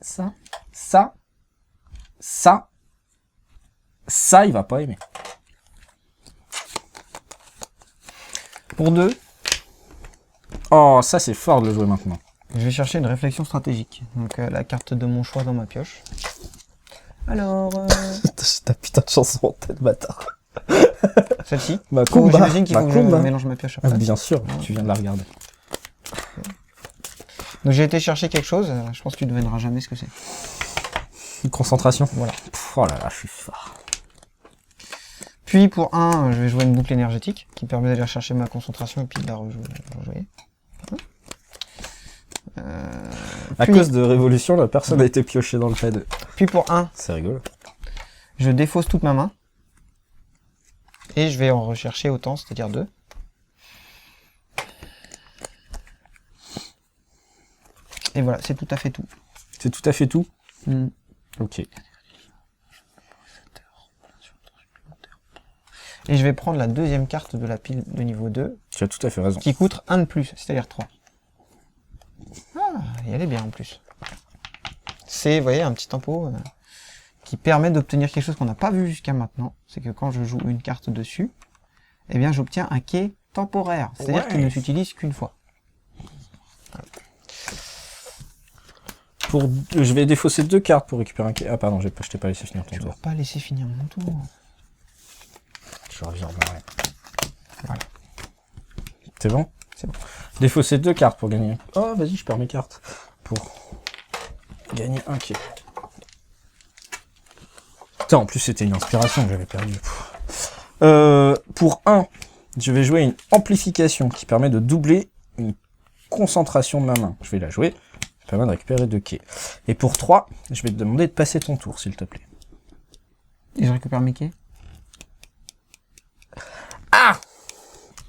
Ça, il va pas aimer. Pour 2, Oh, ça, c'est fort de le jouer maintenant. je vais chercher une réflexion stratégique. Donc la carte de mon choix dans ma pioche. Alors, Ta putain de chanson en tête, bâtard. celle-ci. Macumba. J'imagine qu'il faut que je Macumba. mélange ma pioche Ah, après. bien sûr, tu viens de la regarder. Donc j'ai été chercher quelque chose, je pense que tu ne devineras jamais ce que c'est. Une concentration. Voilà. Pff, oh là là, je suis fort. Puis pour 1, je vais jouer une boucle énergétique qui permet d'aller chercher ma concentration et puis de la rejouer. À Puis- cause de Révolution, la personne a été piochée dans le fait de... Puis pour 1, C'est rigolo. je défausse toute ma main. Et je vais en rechercher autant, c'est-à-dire 2. Et voilà, c'est tout à fait tout. C'est tout à fait tout. Ok. Et je vais prendre la deuxième carte de la pile de niveau 2, Tu as tout à fait raison. qui coûte 1 de plus, c'est-à-dire 3. Ah, et elle est bien en plus. C'est, vous voyez, un petit tempo qui permet d'obtenir quelque chose qu'on n'a pas vu jusqu'à maintenant. C'est que quand je joue une carte dessus, eh bien j'obtiens un quai temporaire. C'est-à-dire Ouais. qu'il ne s'utilise qu'une fois. Je vais défausser 2 cartes pour récupérer un quai. Ah pardon, je t'ai pas laissé finir ton Je ne tour. vais pas laisser finir mon tour. Je reviens. Voilà. C'est bon? C'est bon. Défausser 2 cartes pour gagner. Oh, vas-y, je perds mes cartes. Pour gagner un quai. Putain, en plus, c'était une inspiration que j'avais perdue. Pour 1, je vais jouer une amplification qui permet de doubler une concentration de ma main. Je vais la jouer. Pas mal de récupérer 2 quais. Et pour 3, je vais te demander de passer ton tour, s'il te plaît. Et je récupère mes quais. Ah!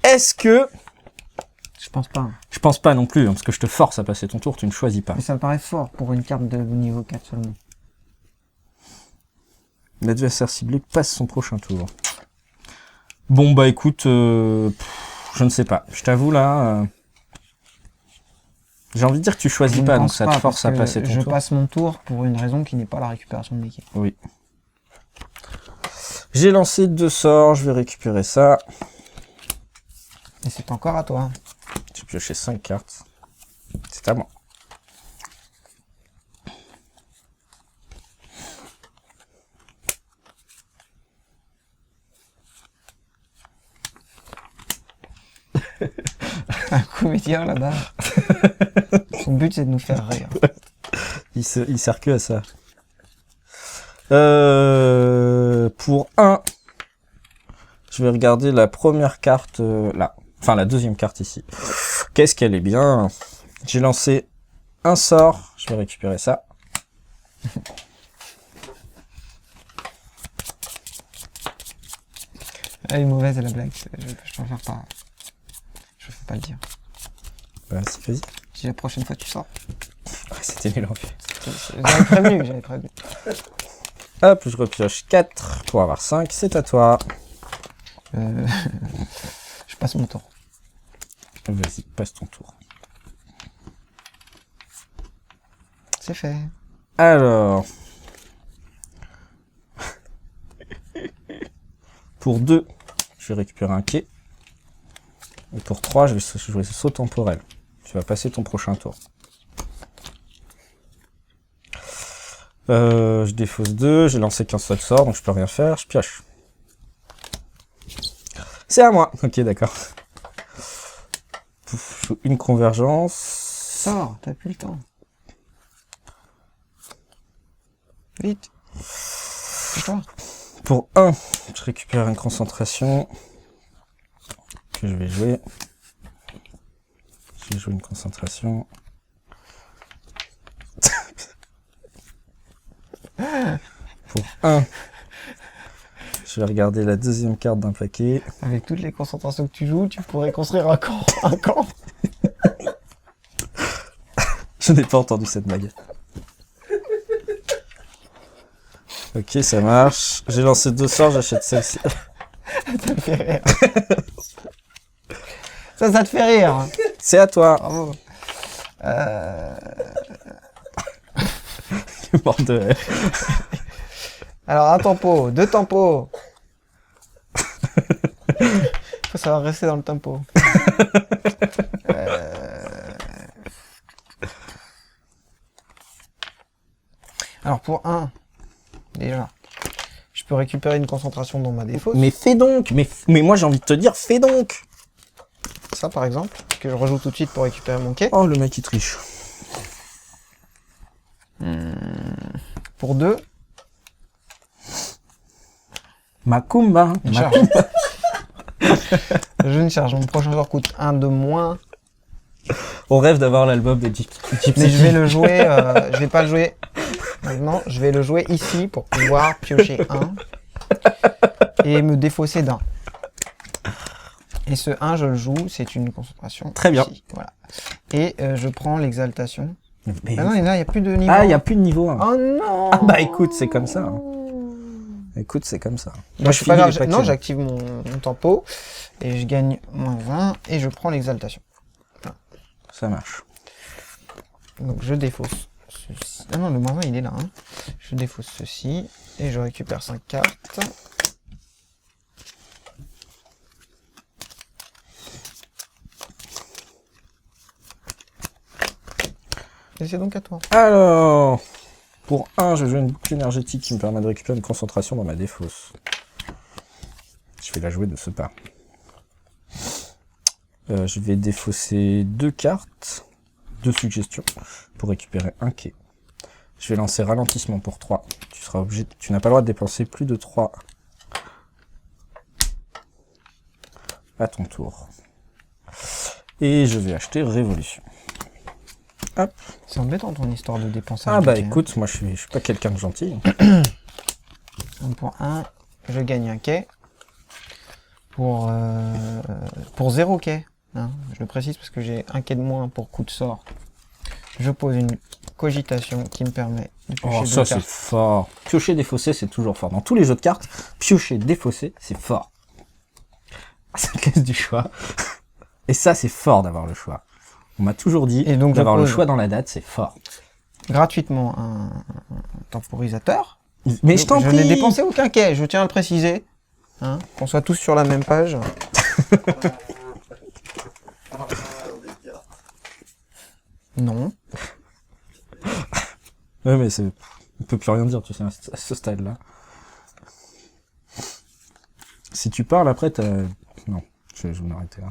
Est-ce que... Je pense pas. Je pense pas non plus, hein, parce que je te force à passer ton tour, tu ne choisis pas. Mais ça me paraît fort pour une carte de niveau 4 seulement. L'adversaire ciblé passe son prochain tour. Bon bah écoute, je ne sais pas. Je t'avoue là... J'ai envie de dire que tu choisis Je ne pas, donc pense ça te pas, force à parce que passer ton je tour. passe mon tour pour une raison qui n'est pas la récupération de mes quais. Oui. J'ai lancé 2 sorts, je vais récupérer ça. Et c'est encore à toi. J'ai pioché 5 cartes. C'est à moi. Un comédien là-bas. Son but c'est de nous faire rire. Il sert que à ça. Pour 1, je vais regarder la première carte là. Enfin, la deuxième carte ici. Qu'est-ce qu'elle est bien. J'ai lancé un sort. Je vais récupérer ça. Elle est mauvaise la blague. Je préfère pas. Je préfère pas le dire. Bah, vas-y. Si la prochaine fois tu sors. Ouais, c'était nul en fait. J'avais prévenu. Hop, je repioche 4 pour avoir 5. C'est à toi. Je passe mon tour. Vas-y, passe ton tour. C'est fait. Alors. Pour 2, je vais récupérer un quai. Et pour 3, je vais jouer saut temporel. Tu vas passer ton prochain tour. Je défausse 2, j'ai lancé qu'un seul sort, donc je peux rien faire, je pioche. C'est à moi. Ok, d'accord. Pouf, je joue une convergence. Sors, t'as plus le temps. Vite. Toi. Pour 1, je récupère une concentration que je vais jouer. Je vais jouer une concentration. Pour 1, je vais regarder la deuxième carte d'un paquet. Avec toutes les concentrations que tu joues, tu pourrais construire un camp. Un camp. Je n'ai pas entendu cette blague. Ok, ça marche. J'ai lancé 2 sorts, j'achète celle-ci. Ça me fait rire. Ça te fait rire. C'est à toi. Bravo. Mort de rire. Alors, un tempo, 2 tempos. Faut savoir rester dans le tempo. Alors, pour 1, déjà, je peux récupérer une concentration dans ma défausse. Mais fais donc. Mais moi j'ai envie de te dire, fais donc. Ça, par exemple, que je rejoue tout de suite pour récupérer mon quai. Oh, le mec il triche. Pour 2, Macumba. une charge. Je ne charge. Mon prochain sort coûte 1 de moins. On rêve d'avoir l'album de Gypsy. Mais je vais le jouer, je vais pas le jouer maintenant, je vais le jouer ici pour pouvoir piocher 1 et me défausser d'un. Et ce 1, je le joue, c'est une concentration. Très bien. Ici, voilà. Et je prends l'exaltation. Mais... Ah non, il n'y a plus de niveau. Ah, il n'y a plus de niveau. Hein. Oh non. Ah bah écoute, c'est comme ça. Hein. Écoute, c'est comme ça. Moi, je suis pas grave. Non, j'active mon tempo et je gagne moins 20 et je prends l'exaltation. Voilà. Ça marche. Donc je défausse ceci. Ah non, le moins 20 il est là. Hein. Je défausse ceci et je récupère 5 cartes. Et c'est donc à toi. Alors, pour 1, je joue une boucle énergétique qui me permet de récupérer une concentration dans ma défausse. Je vais la jouer de ce pas. Je vais défausser 2 cartes, 2 suggestions, pour récupérer un quai. Je vais lancer ralentissement pour 3. Tu seras obligé, tu n'as pas le droit de dépenser plus de 3 à ton tour. Et je vais acheter révolution. Hop. C'est embêtant ton histoire de dépensage. Ah bah de quai, écoute, moi je suis pas quelqu'un de gentil. hein. Pour 1, je gagne un quai. Pour 0 quai, hein, je le précise parce que j'ai un quai de moins pour coup de sort. Je pose une cogitation qui me permet de piocher Oh, 2 ça c'est cartes. fort. Piocher, défausser, c'est toujours fort. Dans tous les jeux de cartes, piocher, défausser, c'est fort. Ah, ça te laisse du choix. Et ça, c'est fort d'avoir le choix. On m'a toujours dit Et donc, d'avoir je le pose choix dans la date, c'est fort. gratuitement un temporisateur. Mais je t'en Je prie. n'ai dépensé aucun quai, je tiens à le préciser. Hein, qu'on soit tous sur la même page. Non. Ouais, mais c'est... On peut plus rien dire, tu sais, à ce stade-là. Si tu parles après, t'as... Non, je vais m'arrêter là.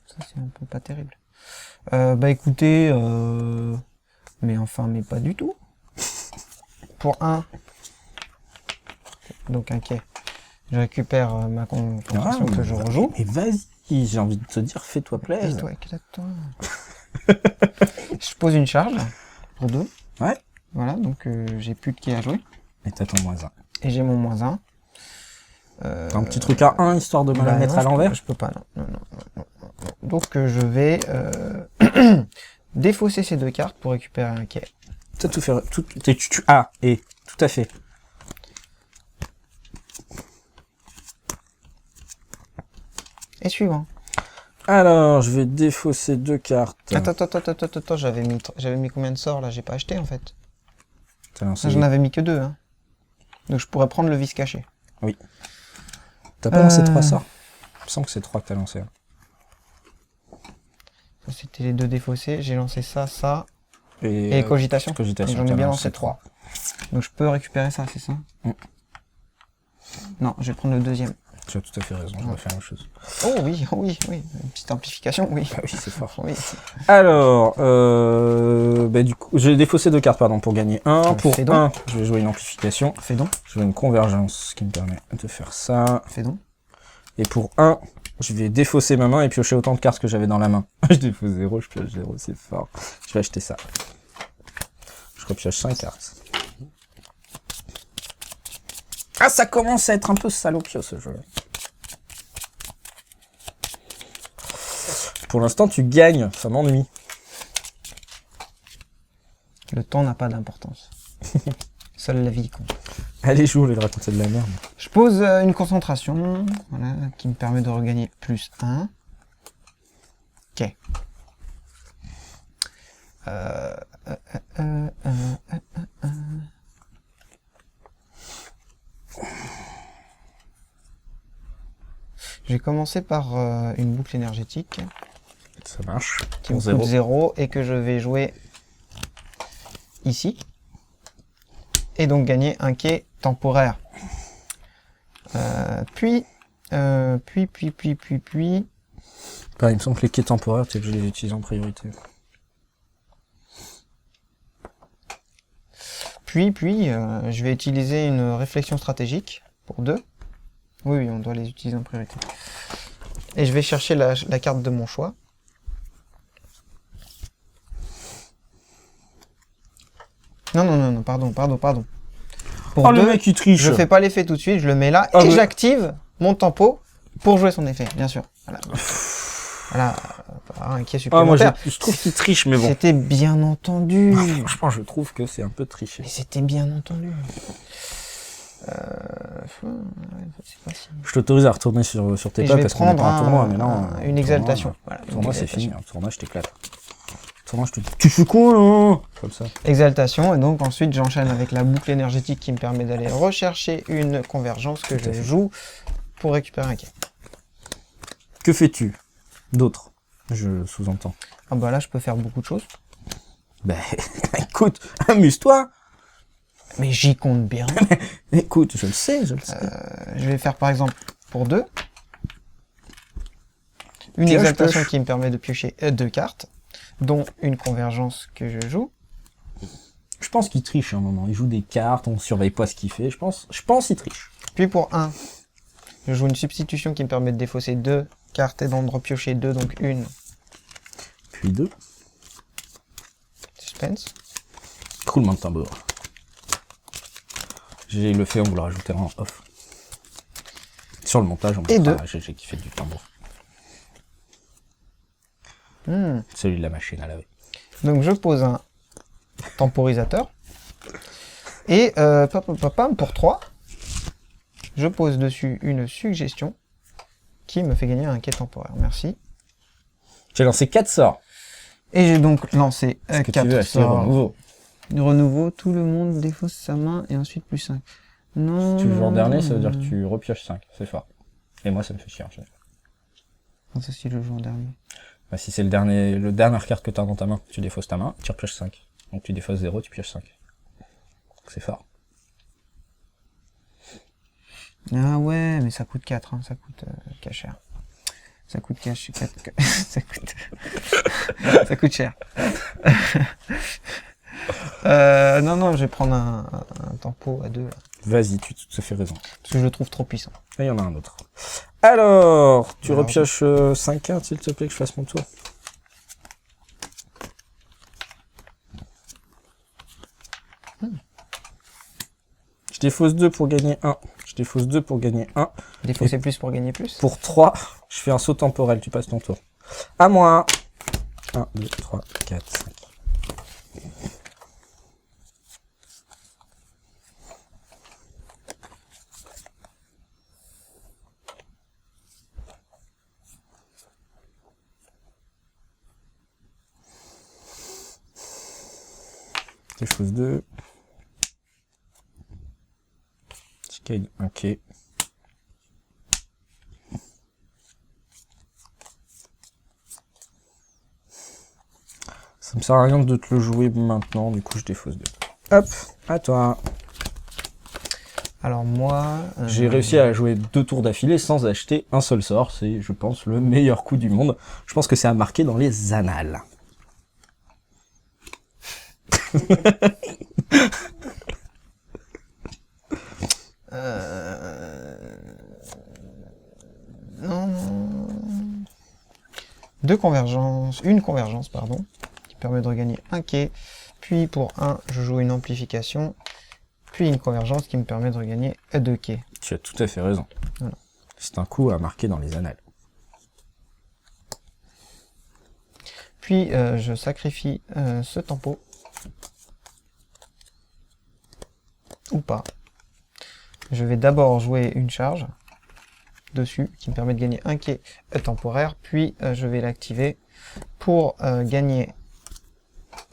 Ça, c'est un peu pas terrible. Bah écoutez, mais enfin, mais pas du tout. Pour 1, donc un quai, je récupère ma conversion que je rejoue. Mais vas-y, j'ai envie de te dire, fais-toi Et plaisir. toi, éclate-toi. Je pose une charge pour 2. Ouais. Voilà, donc j'ai plus de quai à jouer. Et t'as ton -1. Et j'ai mon -1. T'as un petit truc à 1, histoire de me la mettre non, à l'envers. je peux pas, non. Donc je vais défausser ces 2 cartes pour récupérer un quai. T'as tout fait... Ah, et... Tout à fait. Et suivant. Alors, je vais défausser 2 cartes. Attends, j'avais mis combien de sorts là? J'ai pas acheté en fait. T'as lancé... J'en avais mis que 2. Hein. Donc je pourrais prendre le vice caché. Oui. T'as pas lancé 3 sorts? Il me semble que c'est 3 que t'as lancé. Hein. Ça c'était les 2 défaussés. J'ai lancé ça Et cogitation. Cogitation. J'en ai t'as bien lancé 3. Donc je peux récupérer ça, c'est ça? Non, je vais prendre le deuxième. Tu as tout à fait raison, je vais faire la même chose. Oh oui. Une petite amplification, oui. Ah oui, c'est fort. Oui. Alors, bah, du coup, j'ai défaussé 2 cartes, pardon, pour gagner 1. Pour Fais donc. 1, je vais jouer une amplification. Fais donc. Je vais une convergence, ce qui me permet de faire ça. Fais donc. Et pour 1, je vais défausser ma main et piocher autant de cartes que j'avais dans la main. Je défausse 0, je pioche 0, c'est fort. Je vais acheter ça. Je repioche 5 cartes. Ah, ça commence à être un peu salopio, ce jeu. Pour l'instant, tu gagnes, ça m'ennuie. Le temps n'a pas d'importance. Seule la vie compte. Allez, joue, au lieu de raconter de la merde. Je pose une concentration, voilà, qui me permet de regagner +1. Ok. Je vais commencer par une boucle énergétique Ça marche. qui me coûte 0 et que je vais jouer ici. Et donc gagner un quai temporaire. Puis... Bah, il me semble que les quais temporaires, tu es obligé de les utiliser en priorité. Puis, je vais utiliser une réflexion stratégique pour 2. Oui, on doit les utiliser en priorité. Et je vais chercher la carte de mon choix. Non, pardon. Pour Oh, 2, le mec, il triche. je fais pas l'effet tout de suite, je le mets là Ah, et ouais. j'active mon tempo pour jouer son effet, bien sûr. Voilà, un quai Ah, moi, supplémentaire. je trouve qu'il triche, mais bon. C'était bien entendu. Franchement, je trouve que c'est un peu triché. Mais c'était bien entendu. C'est pas si... Je t'autorise à retourner sur tes Et pas je vais parce qu'on n'est prendre pas en tournoi, mais non. une exaltation. Voilà, Le une tournoi, c'est exaltation. fini. Le tournoi, je t'éclate. Le tournoi, je te dis, tu fais quoi, là? Comme ça. Exaltation, et donc ensuite j'enchaîne avec la boucle énergétique qui me permet d'aller rechercher une convergence que je joue pour récupérer un quai. Que fais-tu d'autre? Je sous-entends. Ah bah là je peux faire beaucoup de choses. Ben, écoute, amuse-toi. Mais j'y compte bien. Écoute, je le sais. Je vais faire par exemple pour 2. Une Pioche, exaltation pioche. qui me permet de piocher 2 cartes, dont une convergence que je joue. Je pense qu'il triche à un moment. Il joue des cartes, on surveille pas ce qu'il fait. Je pense qu'il triche. Puis pour 1, je joue une substitution qui me permet de défausser 2 cartes et d'en repiocher 2, donc une puis 2. Suspense. Roulement de tambour. J'ai le fait, on vous le rajoutera en off. Sur le montage, on Et mettra 2. GG qui fait du tambour. Hmm. Celui de la machine à laver. Donc je pose un temporisateur. Et pour 3, je pose dessus une suggestion qui me fait gagner un quai temporaire. Merci. J'ai lancé 4 sorts. Et j'ai donc lancé Est-ce que tu 4 veux acheter sorts. renouveau? De renouveau, tout le monde défausse sa main et ensuite plus 5. Non. Si tu joues en non, dernier, non, ça veut dire non. que tu repioches 5. C'est fort. Et moi, ça me fait chier. Comment ça, si je joue en dernier? Bah, si c'est le dernière carte que tu as dans ta main, tu défausses ta main, tu repioches 5. Donc tu défausses 0, tu pioches 5. Donc c'est fort. Ah ouais, mais ça coûte 4, hein, ça coûte cher. Ça coûte cash, ça coûte... ça coûte cher. Non, je vais prendre un tempo à 2, là, Vas-y, tu te fais raison. parce que je le trouve trop puissant. Et il y en a un autre. Alors, tu Alors, repioches 5 cartes, s'il te plaît, que je fasse mon tour. Je défausse 2 pour gagner 1. Je défausse 2 pour gagner 1. Défausser plus pour gagner plus. Pour 3, je fais un saut temporel, tu passes ton tour. À moi. 1, 2, 3, 4, 5. Défausse 2. Je gagne un quai. Ça me sert à rien de te le jouer maintenant, du coup je défausse 2. Hop, à toi. Alors moi... J'ai réussi à jouer 2 tours d'affilée sans acheter un seul sort. C'est, je pense, le meilleur coup du monde. Je pense que c'est à marquer dans les annales. Non. Une convergence, pardon, qui permet de regagner un quai. Puis pour 1, je joue une amplification. Puis une convergence qui me permet de regagner 2 quais. Tu as tout à fait raison. Voilà. C'est un coup à marquer dans les annales. Puis je sacrifie ce tempo. Ou pas. Je vais d'abord jouer une charge dessus, qui me permet de gagner un quai temporaire, puis je vais l'activer pour gagner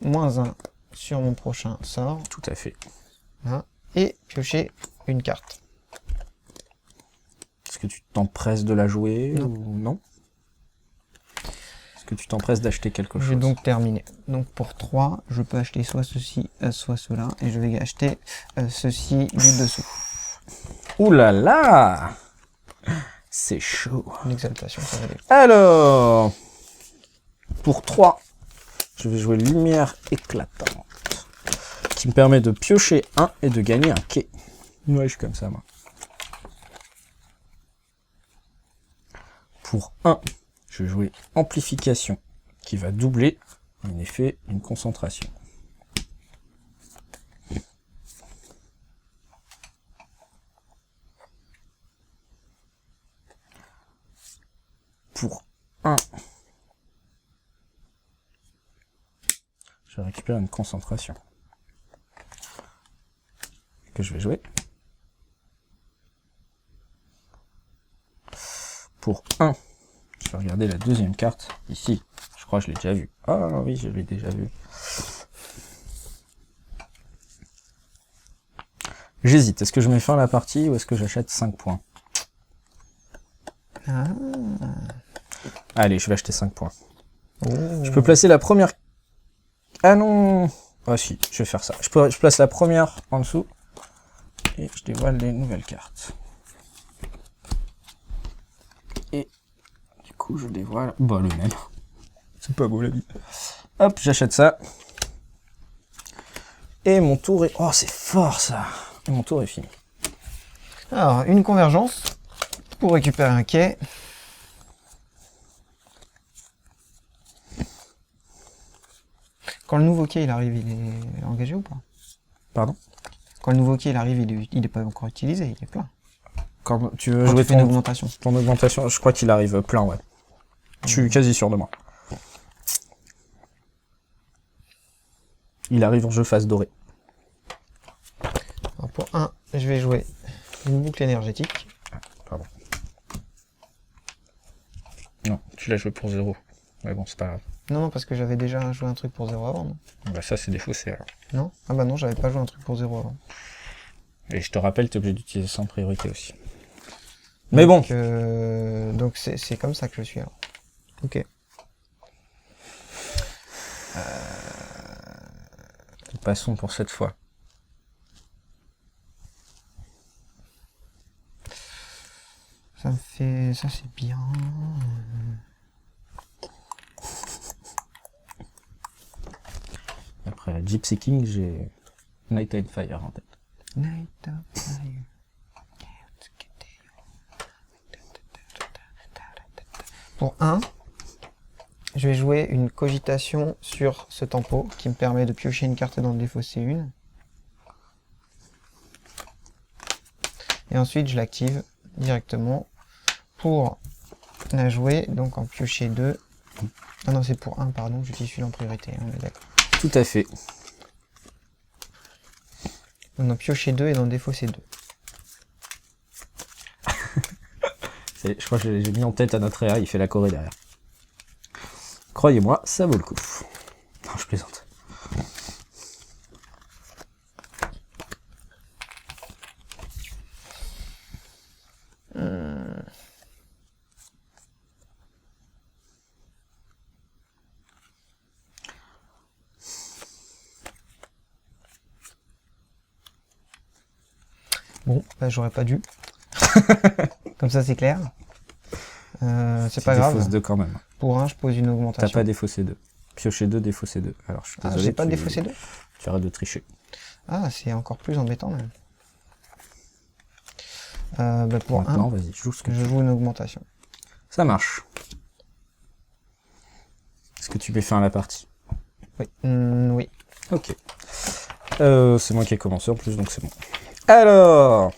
-1 sur mon prochain sort, Tout à fait. hein, et piocher une carte. Est-ce que tu t'empresses de la jouer Non. ou non? Est-ce que tu t'empresses d'acheter quelque Je chose? vais donc terminer. Donc pour 3, je peux acheter soit ceci, soit cela, et je vais acheter ceci du dessous. Ouh là là! C'est chaud. L'exaltation, ça va aller. Alors, pour 3, je vais jouer Lumière éclatante, qui me permet de piocher 1 et de gagner un quai. Ouais, je suis comme ça, moi. Pour 1, je vais jouer Amplification, qui va doubler un effet, une concentration. Pour 1, je récupère une concentration que je vais jouer. Pour 1, je vais regarder la deuxième carte ici. Je crois que je l'ai déjà vue. Ah oui, je l'ai déjà vue. J'hésite. Est-ce que je mets fin à la partie ou est-ce que j'achète 5 points? Ah. Allez, je vais acheter 5 points. Oh. Je peux placer la première... Ah non! Ah si, je vais faire ça. Je place la première en dessous. Et je dévoile les nouvelles cartes. Et du coup, je dévoile... Bah, le même. C'est pas beau, la vie. Hop, j'achète ça. Et mon tour est... Oh, c'est fort, ça! Et mon tour est fini. Alors, une convergence pour récupérer un quai. Quand le nouveau quai il arrive, il est engagé ou pas? Pardon? Quand le nouveau quai il arrive, il est pas encore utilisé, il est plein. Quand tu veux Quand jouer tu fais une augmentation. ton augmentation, je crois qu'il arrive plein, ouais. Je suis quasi sûr de moi. Il arrive en jeu face dorée. Alors pour 1, je vais jouer une boucle énergétique. Pardon. Non, tu l'as joué pour 0. Ouais, bon, c'est pas grave. Non, parce que j'avais déjà joué un truc pour 0 avant, non? Bah, ça, c'est défaussé, alors. Non? Ah bah non, j'avais pas joué un truc pour 0 avant. Et je te rappelle, t'es obligé d'utiliser ça en priorité aussi. Mais bon. Donc c'est comme ça que je suis, alors. Ok. Passons pour cette fois. Ça me fait... Ça c'est bien... Après Gypsy King, j'ai Night and Fire en tête. Night of Fire. Pour 1, je vais jouer une cogitation sur ce tempo qui me permet de piocher une carte dans le défausser une. Et ensuite, je l'active directement pour la jouer donc en piocher 2. Ah non, c'est pour 1, pardon, j'utilise celui-là en priorité, on est d'accord. Tout à fait. Donc dans piocher 2 et dans défausser 2. Je crois que j'ai mis en tête à notre EA, il fait la choré derrière. Croyez-moi, ça vaut le coup. Non, je plaisante. Bon, bah j'aurais pas dû. Comme ça c'est clair. C'est pas grave. Défausse 2 quand même. Pour 1, je pose une augmentation. T'as pas défaussé 2. Piocher 2, défausser 2. Alors je suis désolé. J'ai pas défaussé 2. Tu arrêtes de tricher. Ah, c'est encore plus embêtant même. Bah pour Maintenant, 1, vas-y, joue ce que je joue une augmentation. ça marche. Est-ce que tu mets fin à la partie? Oui. Oui. Ok. C'est moi qui ai commencé en plus, donc c'est bon. Alors,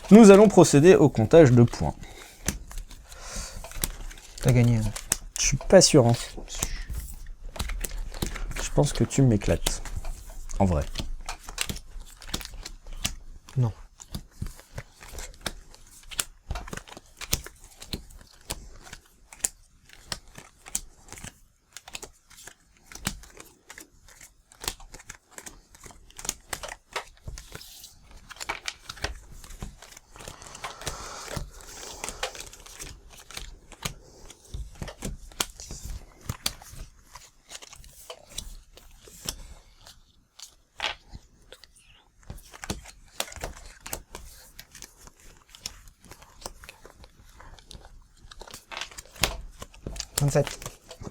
nous allons procéder au comptage de points. T'as gagné. Hein. Je suis pas sûr. Hein. Je pense que tu m'éclates. En vrai. Non.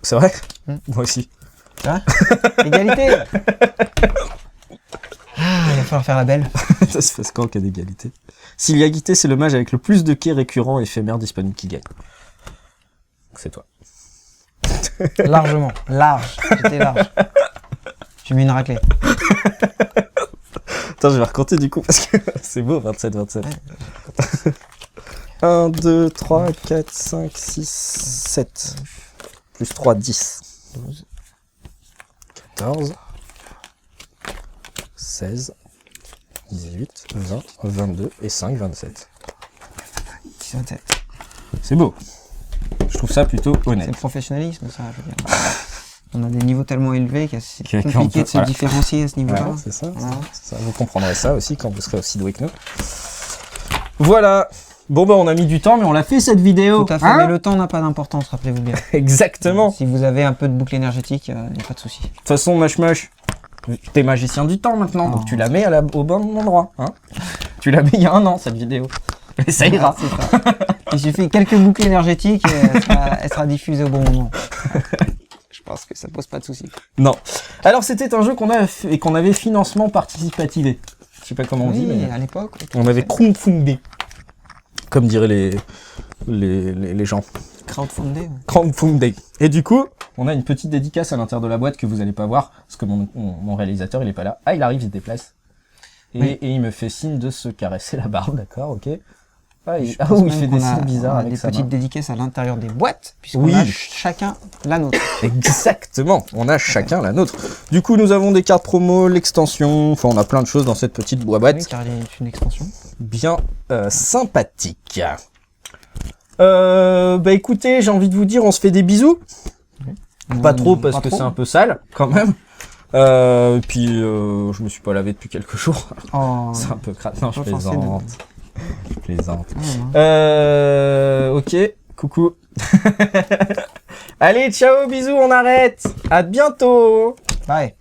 C'est vrai? Hmm. Moi aussi. Ça va? Égalité. Ah, il va falloir faire la belle. Ça se passe quand qu'il y a d'égalité? S'il y a égalité, c'est le mage avec le plus de quais récurrents éphémères disponibles qui gagne. Donc c'est toi. Largement. Large. J'étais large. J'ai mis une raclée. Attends, je vais recompter du coup parce que c'est beau, 27. Ouais. 1, 2, 3, 4, 5, 6, 7. Plus 3, 10. 12, 14, 16, 18, 20, 22 et 5, 27. 10, 27. C'est beau. Je trouve ça plutôt C'est honnête. le professionnalisme, ça, je veux dire. On a des niveaux tellement élevés que c'est Qu'on compliqué peut- de se voilà. différencier à ce niveau-là. Voilà, c'est ça, Voilà. c'est ça. Vous comprendrez ça aussi quand vous serez aussi doué que nous. Voilà. Bon bah on a mis du temps mais on l'a fait cette vidéo. Tout à fait, Hein mais le temps n'a pas d'importance, rappelez-vous bien. Exactement. Si vous avez un peu de boucle énergétique, il n'y a pas de souci. De toute façon, Mush, t'es magicien du temps maintenant, donc Oh. tu la mets au bon endroit. Hein. Tu l'as mis il y a 1 an cette vidéo. Et ça ira. C'est ça. Il suffit quelques boucles énergétiques et elle sera diffusée au bon moment. Je pense que ça pose pas de souci. Non. Alors c'était un jeu qu'on avait financement participativé. Je sais pas comment on dit, Oui, mais à l'époque. oui, tout on à avait fait. crowdfundé, comme diraient les gens. Crowdfundé. Crowdfundé. Et du coup, On a une petite dédicace à l'intérieur de la boîte que vous allez pas voir, parce que mon réalisateur, il est pas là. Ah, il arrive, il se déplace. Et il me fait signe de se caresser la barbe, d'accord, ok. Il fait des signes bizarres avec sa main. Des petites dédicaces à l'intérieur des boîtes, puisqu'on Oui. a chacun la nôtre. Exactement, on a chacun la nôtre. Du coup, nous avons des cartes promo, l'extension, enfin on a plein de choses dans cette petite boîte. Oui, car il est une extension. Bien sympathique. Écoutez, j'ai envie de vous dire, on se fait des bisous. Pas trop parce que c'est un peu sale quand même. Puis je me suis pas lavé depuis quelques jours. Oh, C'est un peu crade. Non, je pas forcé plaisante. Je plaisante. Ok, coucou. Allez, ciao, bisous, on arrête. À bientôt. Bye.